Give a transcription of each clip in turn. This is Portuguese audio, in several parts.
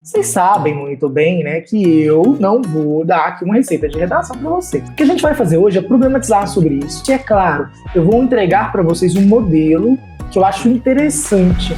Vocês sabem muito bem, né, que eu não vou dar aqui uma receita de redação para vocês. O que a gente vai fazer hoje é problematizar sobre isso. E é claro, eu vou entregar para vocês um modelo que eu acho interessante.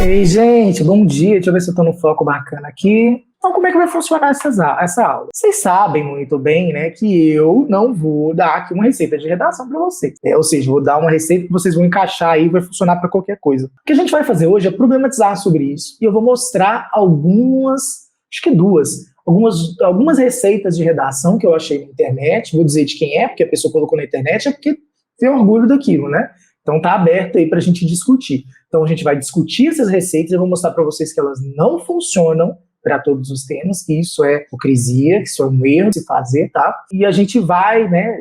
Ei, gente, bom dia. Deixa eu ver se eu estou no foco bacana aqui. Então, como é que vai funcionar essa aula? Vocês sabem muito bem, né, que eu não vou dar aqui uma receita de redação para vocês. Ou seja, vou dar uma receita que vocês vão encaixar aí e vai funcionar para qualquer coisa. O que a gente vai fazer hoje é problematizar sobre isso. E eu vou mostrar algumas receitas de redação que eu achei na internet. Vou dizer de quem é, porque a pessoa colocou na internet, é porque tem orgulho daquilo, né? Então tá aberto aí para a gente discutir. Então a gente vai discutir essas receitas, eu vou mostrar para vocês que elas não funcionam para todos os temas, que isso é hipocrisia, que isso é um erro de se fazer, tá? E a gente vai, né,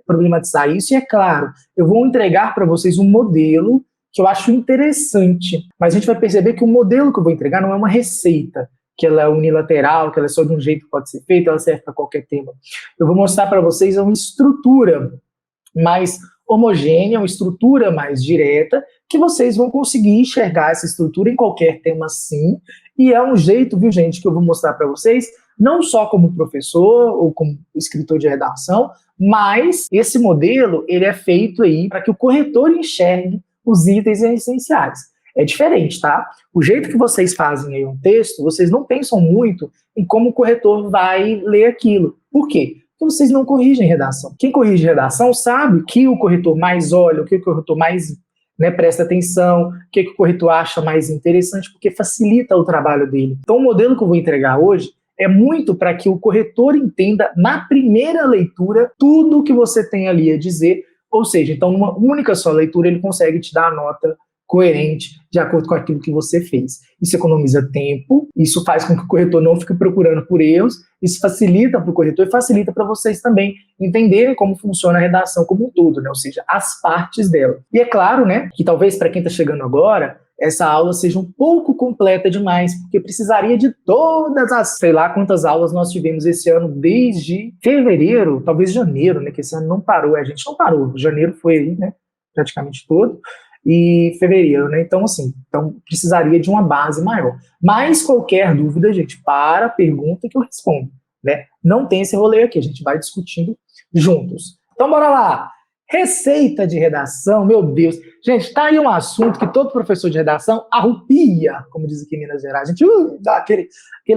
problematizar isso, e é claro, eu vou entregar para vocês um modelo que eu acho interessante, mas a gente vai perceber que o modelo que eu vou entregar não é uma receita, que ela é unilateral, que ela é só de um jeito que pode ser feita, ela serve para qualquer tema. Eu vou mostrar para vocês uma estrutura mais homogênea, uma estrutura mais direta, que vocês vão conseguir enxergar essa estrutura em qualquer tema sim, e é um jeito, viu gente, que eu vou mostrar para vocês, não só como professor ou como escritor de redação, mas esse modelo, ele é feito aí para que o corretor enxergue os itens essenciais. É diferente, tá? O jeito que vocês fazem aí um texto, vocês não pensam muito em como o corretor vai ler aquilo. Por quê? Porque vocês não corrigem redação. Quem corrige redação sabe que o corretor mais olha, o que o corretor mais, né, presta atenção, o que o corretor acha mais interessante, porque facilita o trabalho dele. Então, o modelo que eu vou entregar hoje é muito para que o corretor entenda, na primeira leitura, tudo o que você tem ali a dizer, ou seja, então, numa única só leitura, ele consegue te dar a nota coerente, de acordo com aquilo que você fez. Isso economiza tempo, isso faz com que o corretor não fique procurando por erros, isso facilita para o corretor e facilita para vocês também entenderem como funciona a redação como um todo, né? Ou seja, as partes dela. E é claro, né, que talvez para quem está chegando agora, essa aula seja um pouco completa demais, porque precisaria de todas as, sei lá quantas aulas nós tivemos esse ano, desde fevereiro, talvez janeiro, né, que esse ano não parou, a gente não parou, janeiro foi aí, né, praticamente todo, e fevereiro, né? Então, assim, precisaria de uma base maior. Mas qualquer dúvida, gente, para a pergunta que eu respondo, né? Não tem esse rolê aqui, a gente vai discutindo juntos. Então, bora lá! Receita de redação, meu Deus. Gente, tá aí um assunto que todo professor de redação arrupia, como diz aqui em Minas Gerais. A gente dá aquele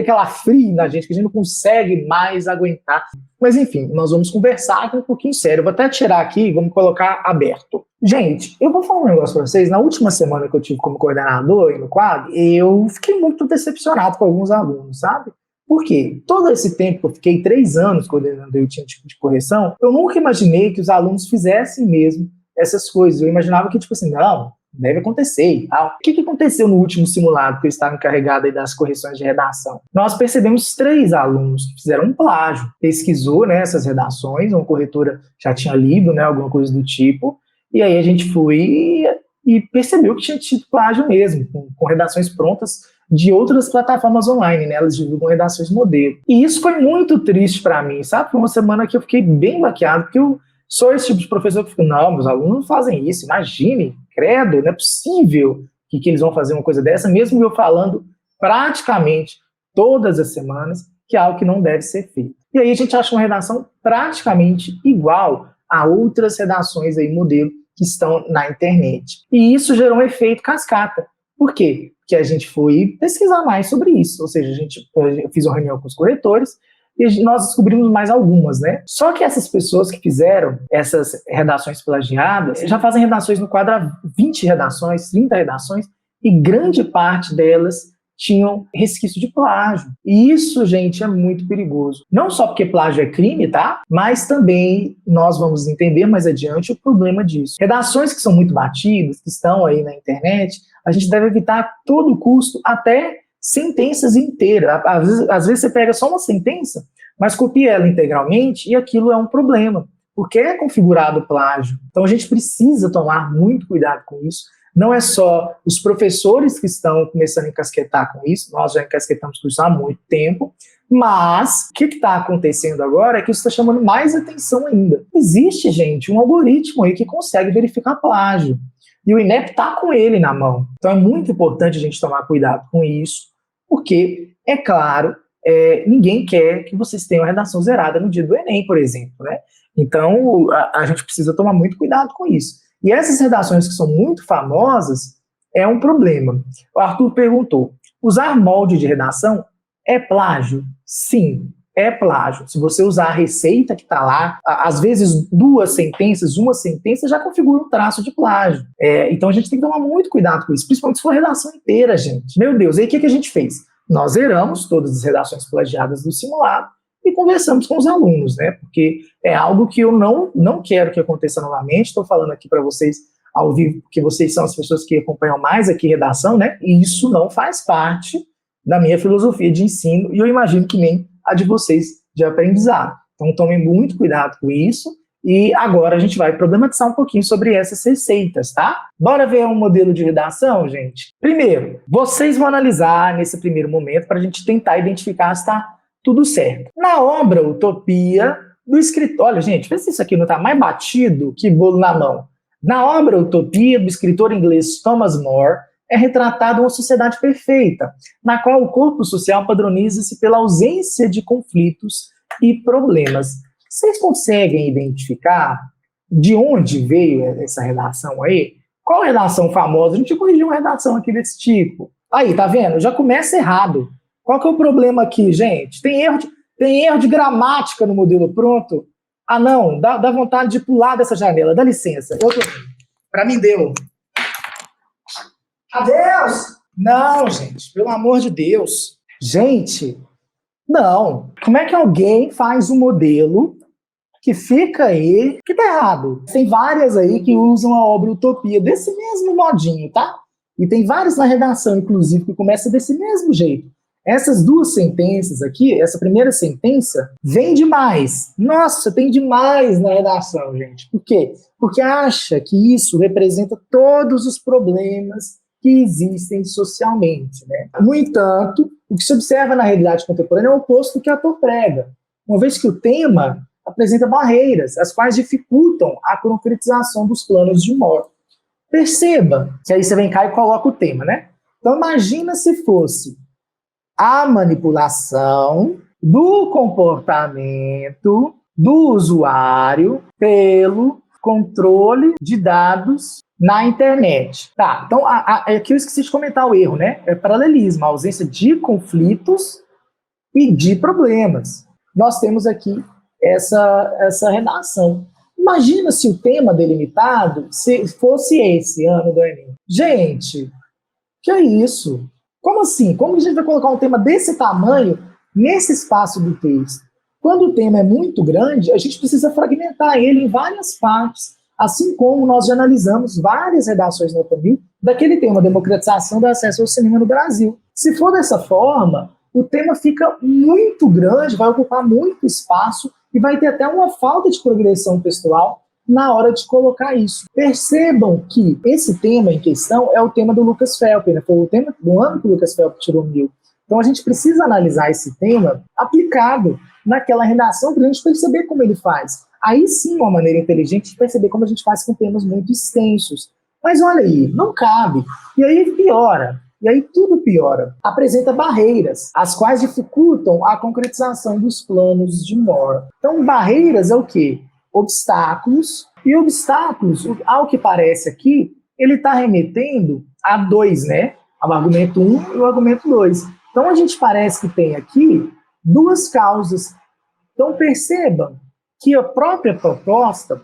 calafrio na gente, que a gente não consegue mais aguentar. Mas, enfim, nós vamos conversar aqui um pouquinho sério. Eu vou até tirar aqui e vamos colocar aberto. Gente, eu vou falar um negócio para vocês. Na última semana que eu tive como coordenador aí no quadro, eu fiquei muito decepcionado com alguns alunos, sabe? Por quê? Todo esse tempo que eu fiquei 3 anos coordenando o time de correção, eu nunca imaginei que os alunos fizessem mesmo essas coisas. Eu imaginava que, tipo assim, não, deve acontecer e tal. O que aconteceu no último simulado que eu estava encarregado aí das correções de redação? Nós percebemos 3 alunos que fizeram um plágio. Pesquisou, né, essas redações, uma corretora já tinha lido, né, alguma coisa do tipo, e aí a gente foi e percebeu que tinha tido plágio mesmo, com redações prontas de outras plataformas online, né? Elas divulgam redações modelo. E isso foi muito triste para mim, sabe? Foi uma semana que eu fiquei bem baqueado, porque eu sou esse tipo de professor que fica, não, meus alunos não fazem isso, imagine, credo, não é possível que eles vão fazer uma coisa dessa, mesmo eu falando praticamente todas as semanas que é algo que não deve ser feito. E aí a gente acha uma redação praticamente igual a outras redações aí, modelo, que estão na internet. E isso gerou um efeito cascata. Por quê? Porque a gente foi pesquisar mais sobre isso, ou seja, eu fiz uma reunião com os corretores e nós descobrimos mais algumas, né? Só que essas pessoas que fizeram essas redações plagiadas já fazem redações no quadro há 20 redações, 30 redações, e grande parte delas tinham resquício de plágio. E isso, gente, é muito perigoso. Não só porque plágio é crime, tá? Mas também nós vamos entender mais adiante o problema disso. Redações que são muito batidas, que estão aí na internet, a gente deve evitar a todo custo, até sentenças inteiras. Às vezes você pega só uma sentença, mas copia ela integralmente e aquilo é um problema. porque é configurado o plágio. Então a gente precisa tomar muito cuidado com isso. Não é só os professores que estão começando a encasquetar com isso, nós já encasquetamos com isso há muito tempo, mas o que está acontecendo agora é que isso está chamando mais atenção ainda. Existe, gente, um algoritmo aí que consegue verificar plágio, e o INEP está com ele na mão. Então é muito importante a gente tomar cuidado com isso, porque, é claro, ninguém quer que vocês tenham a redação zerada no dia do Enem, por exemplo, né? Então a gente precisa tomar muito cuidado com isso. E essas redações que são muito famosas é um problema. O Arthur perguntou, usar molde de redação é plágio? Sim, é plágio. Se você usar a receita que está lá, às vezes 2 sentenças, 1 sentença já configura um traço de plágio. Então a gente tem que tomar muito cuidado com isso, principalmente se for redação inteira, gente. Meu Deus, e aí o que a gente fez? Nós zeramos todas as redações plagiadas do simulado e conversamos com os alunos, né? Porque é algo que eu não quero que aconteça novamente. Estou falando aqui para vocês ao vivo, porque vocês são as pessoas que acompanham mais aqui redação, né? E isso não faz parte da minha filosofia de ensino, e eu imagino que nem a de vocês de aprendizado. Então tomem muito cuidado com isso, e agora a gente vai problematizar um pouquinho sobre essas receitas, tá? Bora ver um modelo de redação, gente? Primeiro, vocês vão analisar nesse primeiro momento para a gente tentar identificar se está tudo certo. Na obra Utopia, do escritor... Olha, gente, vê se isso aqui não está mais batido que bolo na mão. Na obra Utopia, do escritor inglês Thomas More, é retratada uma sociedade perfeita, na qual o corpo social padroniza-se pela ausência de conflitos e problemas. Vocês conseguem identificar de onde veio essa redação aí? Qual redação famosa? A gente corrigiu uma redação aqui desse tipo. Aí, tá vendo? Já começa errado. Qual que é o problema aqui, gente? Tem erro de gramática no modelo pronto? Ah, não, dá vontade de pular dessa janela. Dá licença. Para mim deu. Adeus! Não, gente, pelo amor de Deus. Gente, não. Como é que alguém faz um modelo que fica aí, que tá errado? Tem várias aí que usam a obra Utopia desse mesmo modinho, tá? E tem vários na redação, inclusive, que começa desse mesmo jeito. Essas 2 sentenças aqui, essa primeira sentença, vem demais. Nossa, tem demais na redação, gente. Por quê? Porque acha que isso representa todos os problemas que existem socialmente, né? No entanto, o que se observa na realidade contemporânea é o oposto do que a autor prega, uma vez que o tema apresenta barreiras, as quais dificultam a concretização dos planos de More. Perceba que aí você vem cá e coloca o tema, né? Então imagina se fosse a manipulação do comportamento do usuário pelo controle de dados na internet. Tá, então aqui eu esqueci de comentar o erro, né? É paralelismo, a ausência de conflitos e de problemas. Nós temos aqui essa redação. Imagina se o tema delimitado fosse esse ano do Enem. Gente, que é isso? Como assim? Como a gente vai colocar um tema desse tamanho nesse espaço do texto? Quando o tema é muito grande, a gente precisa fragmentar ele em várias partes, assim como nós já analisamos várias redações no Utopia daquele tema, democratização do acesso ao cinema no Brasil. Se for dessa forma, o tema fica muito grande, vai ocupar muito espaço e vai ter até uma falta de progressão textual na hora de colocar isso. Percebam que esse tema em questão é o tema do Lucas Felp, né? Foi o tema do ano que o Lucas Felp tirou 1000. Então a gente precisa analisar esse tema aplicado naquela redação para a gente perceber como ele faz. Aí sim, uma maneira inteligente de perceber como a gente faz com temas muito extensos. Mas olha aí, não cabe. E aí piora. E aí tudo piora. Apresenta barreiras, as quais dificultam a concretização dos planos de More. Então, barreiras é o quê? Obstáculos. E obstáculos, ao que parece aqui, ele está remetendo a 2, né? Ao argumento 1 e o argumento 2. Então, a gente parece que tem aqui 2 causas. Então, percebam que a própria proposta,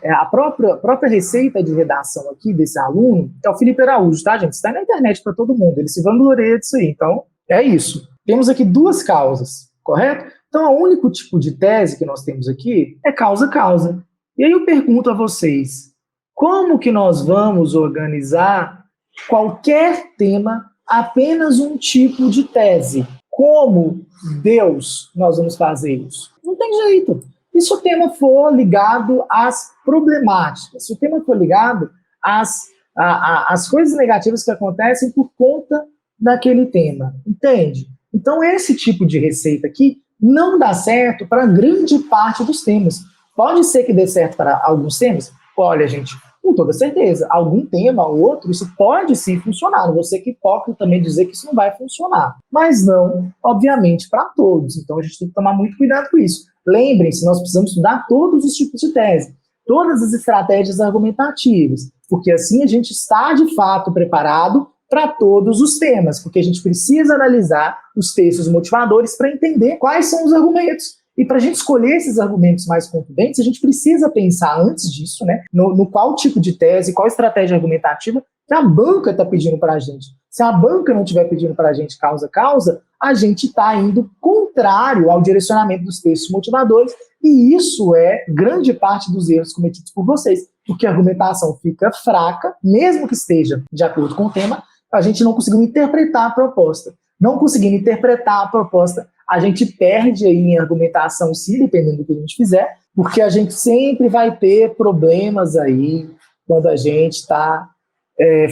a própria receita de redação aqui desse aluno é o Felipe Araújo, tá, gente? Está na internet para todo mundo, ele se vangloria disso aí. Então, é isso. Temos aqui 2 causas, correto? Então, o único tipo de tese que nós temos aqui é causa-causa. E aí eu pergunto a vocês, como que nós vamos organizar qualquer tema apenas um tipo de tese? Como Deus nós vamos fazer isso? Não tem jeito. E se o tema for ligado às problemáticas, se o tema for ligado às coisas negativas que acontecem por conta daquele tema, entende? Então, esse tipo de receita aqui não dá certo para grande parte dos temas. Pode ser que dê certo para alguns temas? Olha, gente, com toda certeza, algum tema ou outro, isso pode sim funcionar. Não vou ser hipócrita também dizer que isso não vai funcionar. Mas não, obviamente, para todos. Então, a gente tem que tomar muito cuidado com isso. Lembrem-se, nós precisamos estudar todos os tipos de tese, todas as estratégias argumentativas, porque assim a gente está, de fato, preparado para todos os temas, porque a gente precisa analisar os textos motivadores para entender quais são os argumentos. E para a gente escolher esses argumentos mais contundentes, a gente precisa pensar antes disso, né, no qual tipo de tese, qual estratégia argumentativa que a banca está pedindo para a gente. Se a banca não estiver pedindo para a gente causa, a gente está indo contrário ao direcionamento dos textos motivadores, e isso é grande parte dos erros cometidos por vocês, porque a argumentação fica fraca, mesmo que esteja de acordo com o tema, a gente não conseguiu interpretar a proposta. Não conseguindo interpretar a proposta, a gente perde aí em argumentação, sim, dependendo do que a gente fizer, porque a gente sempre vai ter problemas aí quando a gente está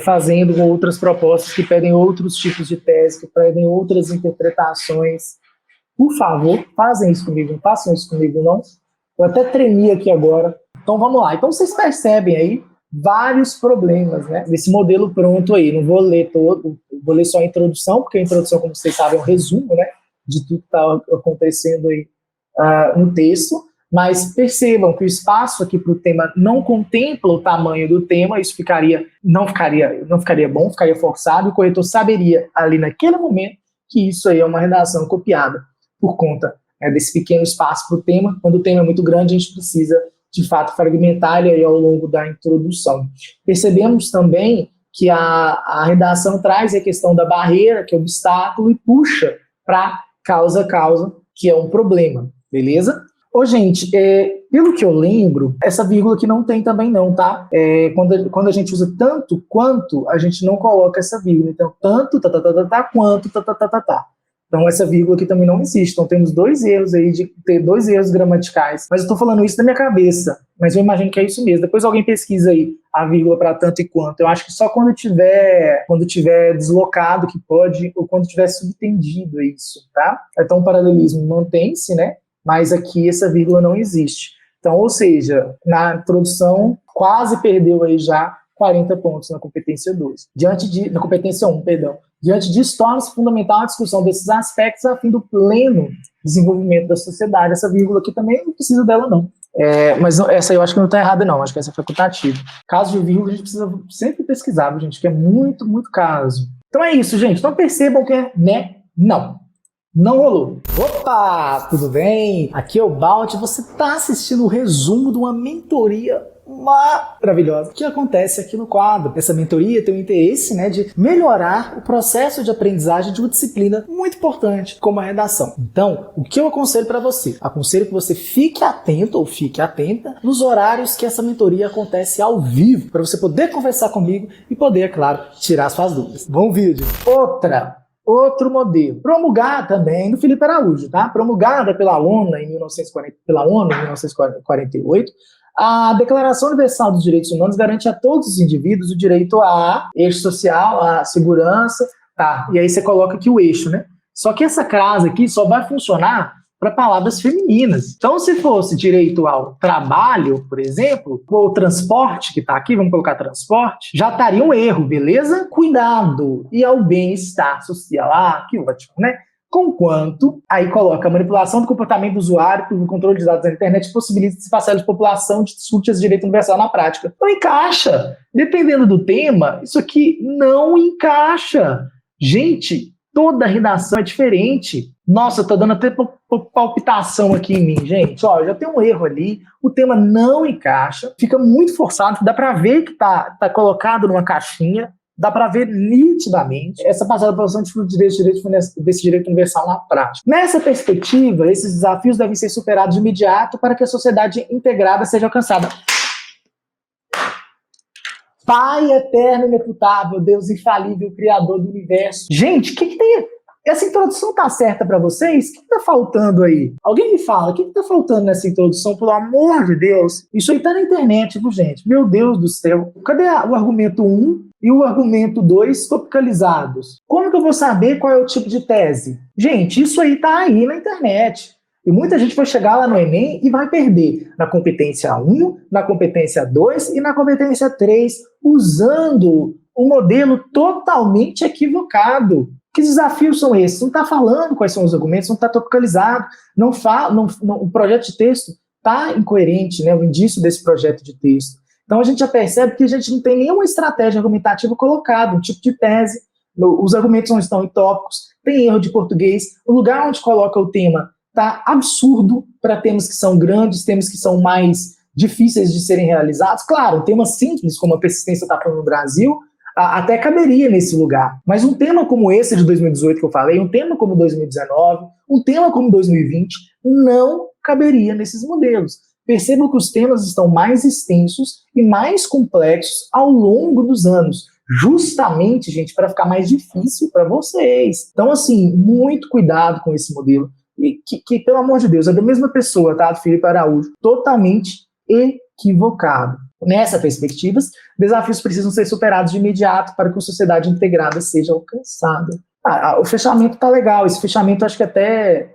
fazendo outras propostas que pedem outros tipos de tese, que pedem outras interpretações. Por favor, façam isso comigo, não façam isso comigo, não. Eu até tremi aqui agora. Então vamos lá. Então vocês percebem aí vários problemas, né, desse modelo pronto aí. Não vou ler todo, vou ler só a introdução, porque a introdução, como vocês sabem, é um resumo, né, de tudo que está acontecendo aí no texto. Mas percebam que o espaço aqui para o tema não contempla o tamanho do tema, isso não ficaria bom, ficaria forçado, e o corretor saberia ali naquele momento que isso aí é uma redação copiada por conta desse pequeno espaço para o tema. Quando o tema é muito grande, a gente precisa, de fato, fragmentar ele aí ao longo da introdução. Percebemos também que a redação traz a questão da barreira, que é o obstáculo, e puxa para causa, que é um problema, beleza? Ô, gente, pelo que eu lembro, essa vírgula aqui não tem também não, tá? Quando a gente usa tanto quanto, a gente não coloca essa vírgula. Então, tanto, quanto, Então, essa vírgula aqui também não existe. Então, temos dois erros aí, de ter dois erros gramaticais. Mas eu estou falando isso da minha cabeça. Mas eu imagino que é isso mesmo. Depois alguém pesquisa aí a vírgula para tanto e quanto. Eu acho que só quando tiver deslocado que pode, ou quando tiver subtendido isso, tá? Então, o paralelismo mantém-se, né? Mas aqui essa vírgula não existe. Então, ou seja, na introdução, quase perdeu aí já 40 pontos na competência 2. Na competência 1, perdão. Diante disso, torna-se fundamental a discussão desses aspectos a fim do pleno desenvolvimento da sociedade. Essa vírgula aqui também não precisa dela, não. Mas essa eu acho que não está errada, não. Acho que essa é facultativa. Caso de vírgula, a gente precisa sempre pesquisar, viu, gente, que é muito, muito caso. Então é isso, gente. Então percebam que não rolou. Opa, tudo bem? Aqui é o Balt. Você está assistindo o resumo de uma mentoria maravilhosa que acontece aqui no quadro. Essa mentoria tem o interesse, né, de melhorar o processo de aprendizagem de uma disciplina muito importante, como a redação. Então, o que eu aconselho para você? Aconselho que você fique atento ou fique atenta nos horários que essa mentoria acontece ao vivo, para você poder conversar comigo e poder, é claro, tirar suas dúvidas. Bom vídeo! Outro modelo, promulgada também do Felipe Araújo, tá? Promulgada pela ONU em 1948, a Declaração Universal dos Direitos Humanos garante a todos os indivíduos o direito a eixo social, a segurança, tá? E aí você coloca aqui o eixo, né? Só que essa frase aqui só vai funcionar para palavras femininas. Então, se fosse direito ao trabalho, por exemplo, ou transporte, que está aqui, vamos colocar transporte, já estaria um erro, beleza? Cuidado. E ao bem-estar social. Ah, que ótimo, né? Conquanto, aí coloca a manipulação do comportamento do usuário pelo controle de dados na internet possibilita se parcela de população discute esse direito universal na prática. Não encaixa. Dependendo do tema, isso aqui não encaixa. Gente, toda redação é diferente. Nossa, tá dando até palpitação aqui em mim, gente. Ó, já tem um erro ali, o tema não encaixa, fica muito forçado, dá para ver que tá colocado numa caixinha, dá para ver nitidamente essa parcela da população desse direito universal na prática. Nessa perspectiva, esses desafios devem ser superados de imediato para que a sociedade integrada seja alcançada. Pai eterno, inefutável, Deus infalível, Criador do universo. Gente, o que tem? Essa introdução tá certa para vocês? O que tá faltando aí? Alguém me fala, o que tá faltando nessa introdução, pelo amor de Deus? Isso aí tá na internet, viu, gente? Meu Deus do céu. Cadê o argumento 1 e o argumento 2 topicalizados? Como que eu vou saber qual é o tipo de tese? Gente, isso aí tá aí na internet. E muita gente vai chegar lá no Enem e vai perder na competência 1, na competência 2 e na competência 3, usando um modelo totalmente equivocado. Que desafios são esses? Não está falando quais são os argumentos, não está topicalizado, o projeto de texto está incoerente, né, o indício desse projeto de texto. Então a gente já percebe que a gente não tem nenhuma estratégia argumentativa colocada, um tipo de tese, os argumentos não estão em tópicos, tem erro de português, o lugar onde coloca o tema está absurdo para temas que são grandes, temas que são mais difíceis de serem realizados. Claro, temas simples, como a persistência está falando no Brasil, até caberia nesse lugar. Mas um tema como esse de 2018 que eu falei, um tema como 2019, um tema como 2020, não caberia nesses modelos. Percebam que os temas estão mais extensos e mais complexos ao longo dos anos, justamente, gente, para ficar mais difícil para vocês. Então, assim, muito cuidado com esse modelo, que, pelo amor de Deus, é da mesma pessoa, tá? Do Felipe Araújo, totalmente equivocado. Nessa perspectiva, desafios precisam ser superados de imediato para que a sociedade integrada seja alcançada. O fechamento tá legal, esse fechamento acho que até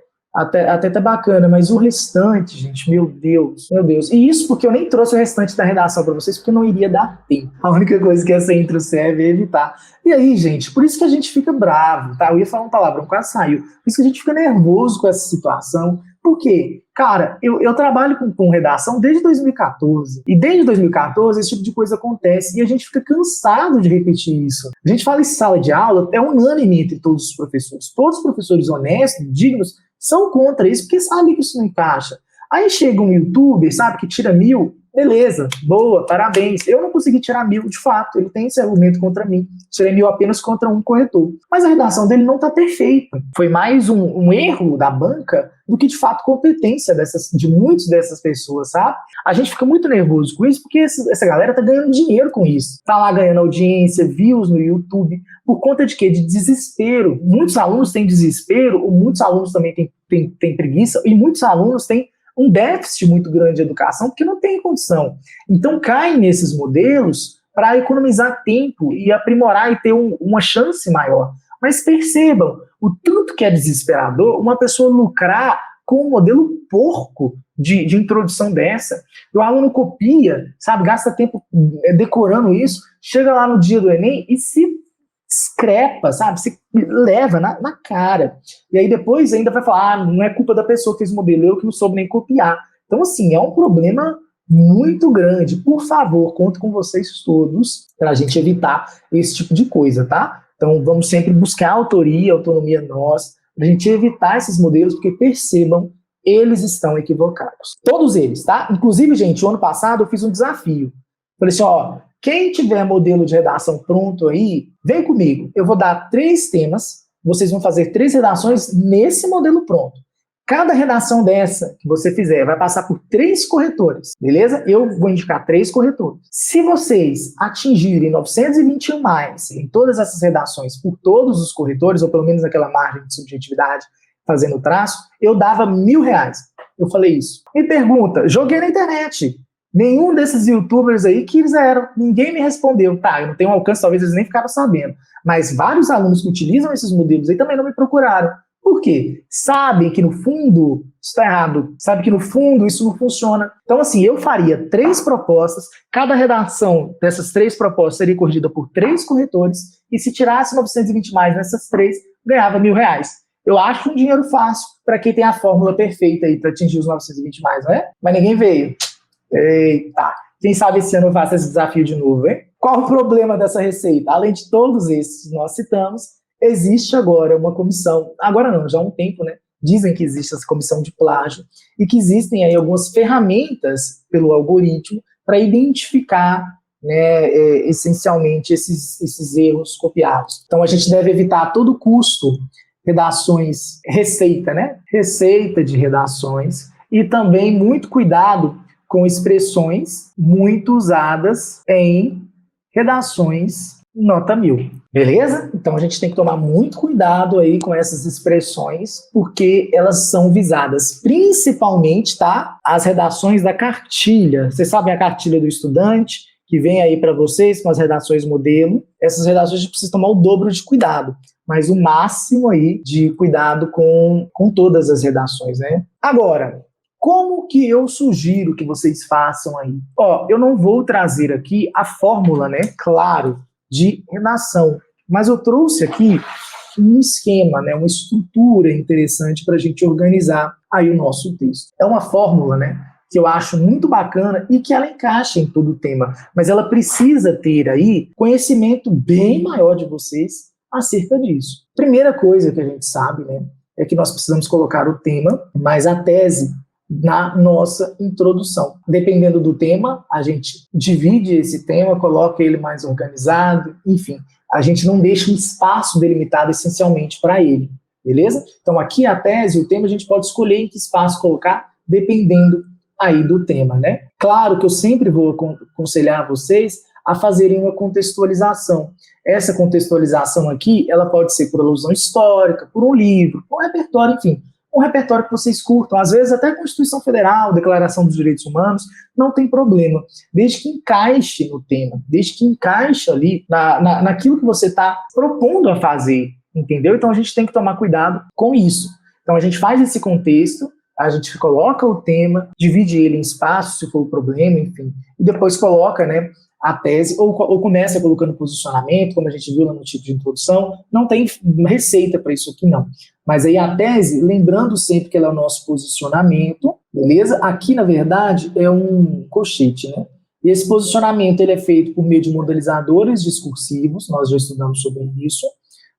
tá bacana, mas o restante, gente, meu Deus. E isso porque eu nem trouxe o restante da redação para vocês, porque não iria dar tempo. A única coisa que essa intro serve é evitar. E aí, gente, por isso que a gente fica bravo, tá? Eu ia falar uma palavra, quase saiu. Por isso que a gente fica nervoso com essa situação. Por quê? Cara, eu trabalho com redação desde 2014. E desde 2014 esse tipo de coisa acontece. E a gente fica cansado de repetir isso. A gente fala em sala de aula, é unânime entre todos os professores. Todos os professores honestos, dignos, são contra isso, porque sabem que isso não encaixa. Aí chega um youtuber, sabe, que tira 1000, beleza, boa, parabéns. Eu não consegui tirar 1000, de fato, ele tem esse argumento contra mim. Tirei 1000 apenas contra um corretor. Mas a redação dele não está perfeita. Foi mais um erro da banca do que, de fato, competência de muitas dessas pessoas, sabe? A gente fica muito nervoso com isso, porque essa galera tá ganhando dinheiro com isso. Tá lá ganhando audiência, views no YouTube, por conta de quê? De desespero. Muitos alunos têm desespero, ou muitos alunos também têm preguiça, e muitos alunos têm um déficit muito grande de educação, porque não tem condição. Então, caem nesses modelos para economizar tempo e aprimorar e ter uma chance maior. Mas percebam, o tanto que é desesperador uma pessoa lucrar com um modelo porco de introdução dessa. O aluno copia, sabe, gasta tempo decorando isso, chega lá no dia do Enem e se excrepa, sabe, se leva na cara. E aí depois ainda vai falar, não é culpa da pessoa que fez o modelo, eu que não soube nem copiar. Então, assim, é um problema muito grande. Por favor, conto com vocês todos para a gente evitar esse tipo de coisa, tá? Então, vamos sempre buscar autonomia nossa, para a gente evitar esses modelos, porque percebam, eles estão equivocados. Todos eles, tá? Inclusive, gente, o ano passado eu fiz um desafio. Falei assim, ó, quem tiver modelo de redação pronto aí, vem comigo. Eu vou dar 3 temas, vocês vão fazer 3 redações nesse modelo pronto. Cada redação dessa que você fizer vai passar por 3 corretores, beleza? Eu vou indicar 3 corretores. Se vocês atingirem 921 mais em todas essas redações por todos os corretores, ou pelo menos aquela margem de subjetividade fazendo o traço, eu dava R$1.000. Eu falei isso. Me pergunta, joguei na internet. Nenhum desses youtubers aí quiseram, ninguém me respondeu. Tá, eu não tenho alcance, talvez eles nem ficaram sabendo. Mas vários alunos que utilizam esses modelos aí também não me procuraram. Por quê? Sabem que no fundo isso está errado, sabem que no fundo isso não funciona. Então, assim, eu faria 3 propostas, cada redação dessas 3 propostas seria corrigida por 3 corretores, e se tirasse 920 mais nessas 3, ganhava R$1.000. Eu acho um dinheiro fácil para quem tem a fórmula perfeita aí para atingir os 920 mais, não é? Mas ninguém veio. Eita, quem sabe esse ano eu faço esse desafio de novo, hein? Qual o problema dessa receita? Além de todos esses que nós citamos, existe agora uma comissão, agora não, já há um tempo, né? Dizem que existe essa comissão de plágio e que existem aí algumas ferramentas pelo algoritmo para identificar, né, essencialmente esses erros copiados. Então a gente deve evitar a todo custo redações, receita, né? Receita de redações, e também muito cuidado com expressões muito usadas em redações nota 1000. Beleza? Então a gente tem que tomar muito cuidado aí com essas expressões, porque elas são visadas principalmente, tá? As redações da cartilha. Vocês sabem a cartilha do estudante, que vem aí para vocês com as redações modelo. Essas redações a gente precisa tomar o dobro de cuidado, mas o máximo aí de cuidado com todas as redações, né? Agora, como que eu sugiro que vocês façam aí? Ó, eu não vou trazer aqui a fórmula, né? Claro, de redação. Mas eu trouxe aqui um esquema, né, uma estrutura interessante para a gente organizar aí o nosso texto. É uma fórmula, né, que eu acho muito bacana e que ela encaixa em todo o tema, mas ela precisa ter aí conhecimento bem maior de vocês acerca disso. Primeira coisa que a gente sabe, né, é que nós precisamos colocar o tema, mas a tese na nossa introdução. Dependendo do tema, a gente divide esse tema, coloca ele mais organizado, enfim, a gente não deixa um espaço delimitado essencialmente para ele, beleza? Então aqui a tese, o tema, a gente pode escolher em que espaço colocar, dependendo aí do tema, né? Claro que eu sempre vou aconselhar vocês a fazerem uma contextualização. Essa contextualização aqui, ela pode ser por alusão histórica, por um livro, por um repertório, enfim, um repertório que vocês curtam, às vezes até a Constituição Federal, Declaração dos Direitos Humanos, não tem problema, desde que encaixe no tema, desde que encaixe ali naquilo que você está propondo a fazer, entendeu? Então a gente tem que tomar cuidado com isso. Então a gente faz esse contexto, a gente coloca o tema, divide ele em espaços, se for o problema, enfim, e depois coloca, né, a tese, ou começa colocando posicionamento, como a gente viu lá no tipo de introdução. Não tem receita para isso aqui, não. Mas aí a tese, lembrando sempre que ela é o nosso posicionamento, beleza? Aqui, na verdade, é um colchete, né? E esse posicionamento ele é feito por meio de modelizadores discursivos, nós já estudamos sobre isso,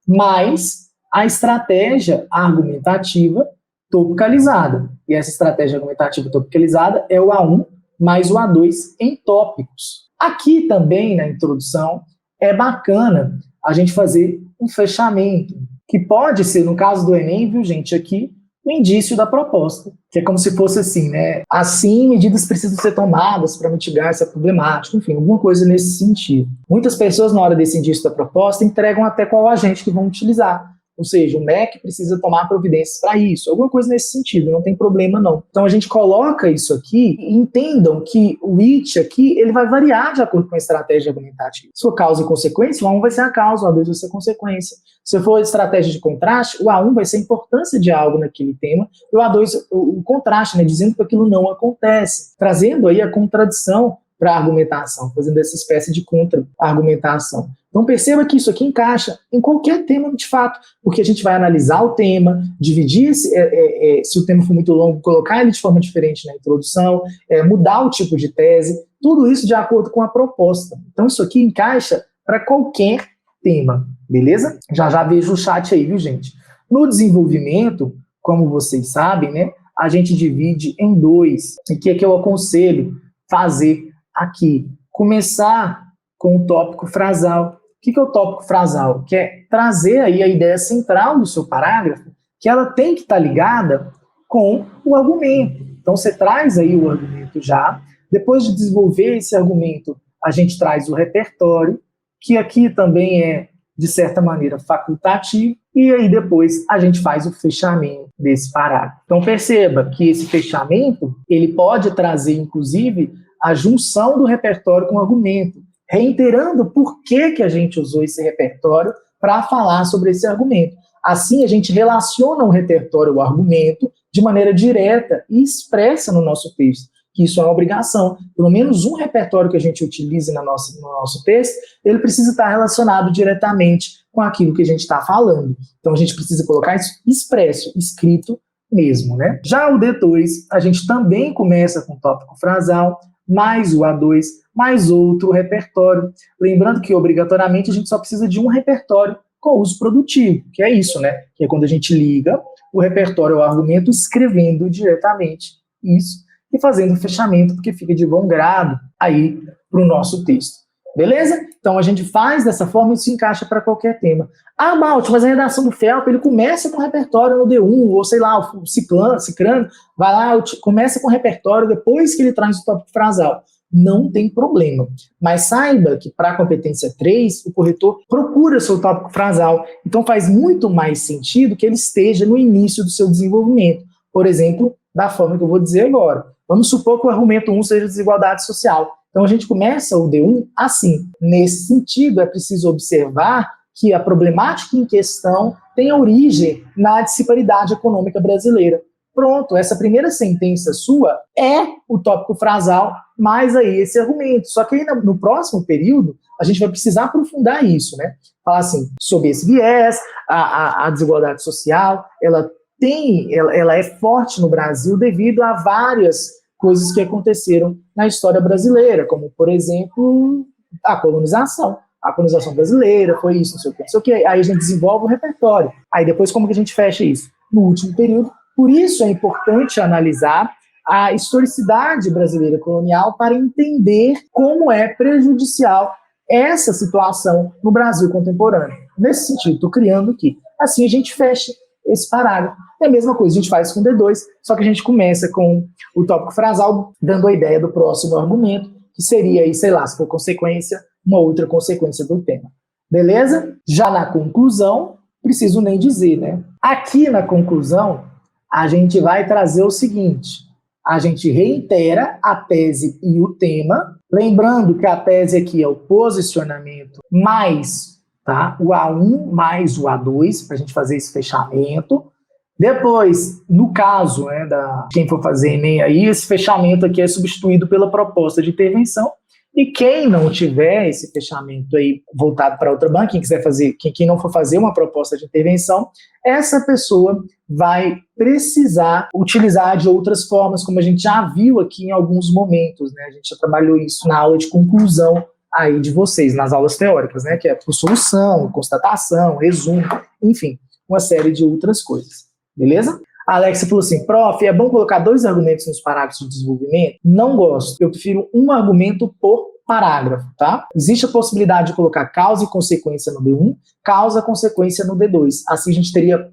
mas a estratégia argumentativa topicalizada. E essa estratégia argumentativa topicalizada é o A1 mais o A2 em tópicos. Aqui também, na introdução, é bacana a gente fazer um fechamento, que pode ser, no caso do Enem, viu, gente, aqui, o indício da proposta, que é como se fosse assim, né? Assim, medidas precisam ser tomadas para mitigar essa problemática, enfim, alguma coisa nesse sentido. Muitas pessoas, na hora desse indício da proposta, entregam até qual agente que vão utilizar. Ou seja, o MEC precisa tomar providências para isso, alguma coisa nesse sentido, não tem problema não. Então a gente coloca isso aqui e entendam que o IT aqui, ele vai variar de acordo com a estratégia argumentativa. Se for causa e consequência, o A1 vai ser a causa, o A2 vai ser a consequência. Se for estratégia de contraste, o A1 vai ser a importância de algo naquele tema, e o A2, o contraste, né, dizendo que aquilo não acontece, trazendo aí a contradição para a argumentação, fazendo essa espécie de contra-argumentação. Então perceba que isso aqui encaixa em qualquer tema de fato, porque a gente vai analisar o tema, dividir, se o tema for muito longo, colocar ele de forma diferente na introdução, mudar o tipo de tese, tudo isso de acordo com a proposta. Então isso aqui encaixa para qualquer tema, beleza? Já vejo o chat aí, viu, gente? No desenvolvimento, como vocês sabem, né, a gente divide em dois, e que é que eu aconselho fazer aqui. Começar com o tópico frasal. O que é o tópico frasal? Que é trazer aí a ideia central do seu parágrafo, que ela tem que estar ligada com o argumento. Então você traz aí o argumento já, depois de desenvolver esse argumento, a gente traz o repertório, que aqui também é, de certa maneira, facultativo, e aí depois a gente faz o fechamento desse parágrafo. Então perceba que esse fechamento, ele pode trazer, inclusive, a junção do repertório com o argumento, reiterando por que a gente usou esse repertório para falar sobre esse argumento. Assim, a gente relaciona o repertório ao argumento de maneira direta e expressa no nosso texto, que isso é uma obrigação. Pelo menos um repertório que a gente utilize no nosso texto, ele precisa estar relacionado diretamente com aquilo que a gente está falando. Então, a gente precisa colocar isso expresso, escrito mesmo, né? Já o D2, a gente também começa com o tópico frasal, mais o A2, mais outro repertório. Lembrando que, obrigatoriamente, a gente só precisa de um repertório com uso produtivo, que é isso, né? Que é quando a gente liga o repertório ao argumento, escrevendo diretamente isso e fazendo o fechamento, porque fica de bom grado aí para o nosso texto. Beleza? Então, a gente faz dessa forma e se encaixa para qualquer tema. Ah, Malte, mas a redação do FELP, ele começa com repertório no D1, ou sei lá, o Cicrano, vai lá, começa com repertório depois que ele traz o tópico frasal. não tem problema. Mas saiba que para a competência 3, o corretor procura seu tópico frasal. Então faz muito mais sentido que ele esteja no início do seu desenvolvimento. Por exemplo, da forma que eu vou dizer agora. Vamos supor que o argumento 1 seja desigualdade social. Então a gente começa o D1 assim. Nesse sentido, é preciso observar que a problemática em questão tem origem na disparidade econômica brasileira. Pronto, essa primeira sentença sua é o tópico frasal, mais aí esse argumento. Só que aí no próximo período, a gente vai precisar aprofundar isso, né? Falar assim, sob esse viés, a desigualdade social, ela é forte no Brasil devido a várias coisas que aconteceram na história brasileira, como, por exemplo, a colonização. A colonização brasileira foi isso, não sei o que. Aí a gente desenvolve o repertório. Aí depois como que a gente fecha isso? No último período. Por isso é importante analisar a historicidade brasileira colonial para entender como é prejudicial essa situação no Brasil contemporâneo. Nesse sentido, estou criando aqui. Assim a gente fecha esse parágrafo. É a mesma coisa, a gente faz com o D2, só que a gente começa com o tópico frasal, dando a ideia do próximo argumento, que seria aí, sei lá, se for consequência, uma outra consequência do tema. Beleza? Já na conclusão, preciso nem dizer, né? Aqui na conclusão, a gente vai trazer o seguinte: a gente reitera a tese e o tema, lembrando que a tese aqui é o posicionamento mais, tá, o A1 mais o A2, para a gente fazer esse fechamento. Depois, no caso, né, quem for fazer Enem aí, esse fechamento aqui é substituído pela proposta de intervenção. E quem não tiver esse fechamento aí voltado para outra banca, quem não for fazer uma proposta de intervenção, essa pessoa vai precisar utilizar de outras formas, como a gente já viu aqui em alguns momentos, né? A gente já trabalhou isso na aula de conclusão aí de vocês, nas aulas teóricas, né? Que é por solução, constatação, resumo, enfim, uma série de outras coisas. Beleza? A Alexia falou assim, prof, é bom colocar 2 argumentos nos parágrafos de desenvolvimento? Não gosto, eu prefiro um argumento por parágrafo, tá? Existe a possibilidade de colocar causa e consequência no D1, causa e consequência no D2. Assim a gente teria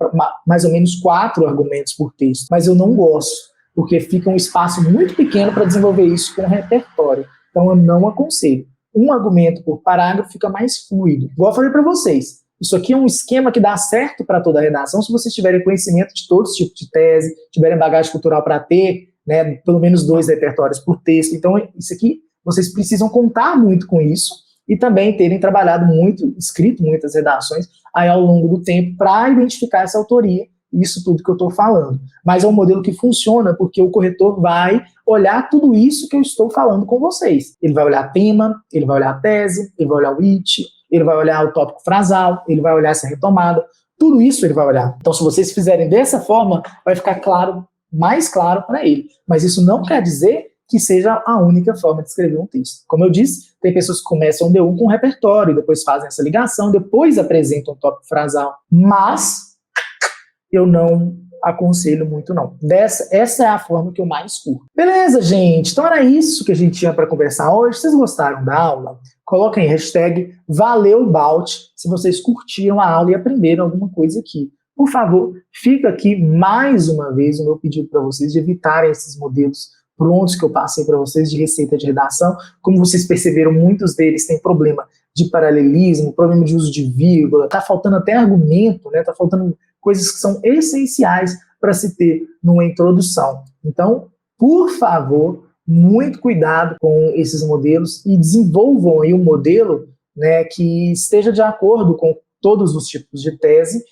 mais ou menos 4 argumentos por texto, mas eu não gosto, porque fica um espaço muito pequeno para desenvolver isso com repertório. Então eu não aconselho. Um argumento por parágrafo fica mais fluido. Igual eu falei para vocês, isso aqui é um esquema que dá certo para toda a redação se vocês tiverem conhecimento de todos os tipos de tese, tiverem bagagem cultural para ter, né, pelo menos 2 repertórios por texto. Então, isso aqui, vocês precisam contar muito com isso e também terem trabalhado muito, escrito muitas redações aí ao longo do tempo para identificar essa autoria, isso tudo que eu estou falando. Mas é um modelo que funciona porque o corretor vai olhar tudo isso que eu estou falando com vocês. Ele vai olhar tema, ele vai olhar a tese, ele vai olhar o it, ele vai olhar o tópico frasal, ele vai olhar essa retomada, tudo isso ele vai olhar. Então, se vocês fizerem dessa forma, vai ficar claro, mais claro para ele. Mas isso não quer dizer que seja a única forma de escrever um texto. Como eu disse, tem pessoas que começam um D1 com repertório, depois fazem essa ligação, depois apresentam o tópico frasal. Mas eu não aconselho muito, não. Essa é a forma que eu mais curto. Beleza, gente? Então era isso que a gente tinha para conversar hoje. Vocês gostaram da aula? Coloquem hashtag ValeuBalt se vocês curtiram a aula e aprenderam alguma coisa aqui. Por favor, fica aqui mais uma vez o meu pedido para vocês de evitarem esses modelos prontos que eu passei para vocês de receita de redação. Como vocês perceberam, muitos deles têm problema de paralelismo, problema de uso de vírgula, está faltando até argumento, né? Está faltando coisas que são essenciais para se ter numa introdução. Então, por favor, muito cuidado com esses modelos e desenvolvam aí um modelo, né, que esteja de acordo com todos os tipos de tese,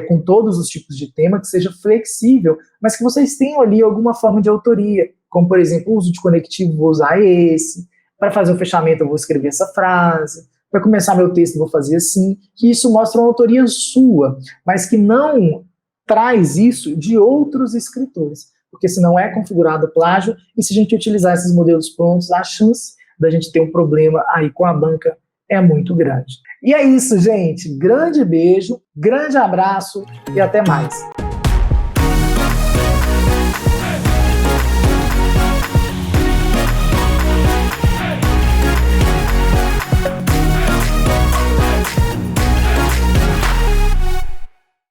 com todos os tipos de tema, que seja flexível, mas que vocês tenham ali alguma forma de autoria, como, por exemplo, o uso de conectivo, vou usar esse, para fazer o fechamento eu vou escrever essa frase, para começar meu texto eu vou fazer assim, que isso mostra uma autoria sua, mas que não traz isso de outros escritores, porque senão é configurado plágio, e se a gente utilizar esses modelos prontos, a chance da gente ter um problema aí com a banca é muito grande. E é isso, gente. Grande beijo, grande abraço e até mais.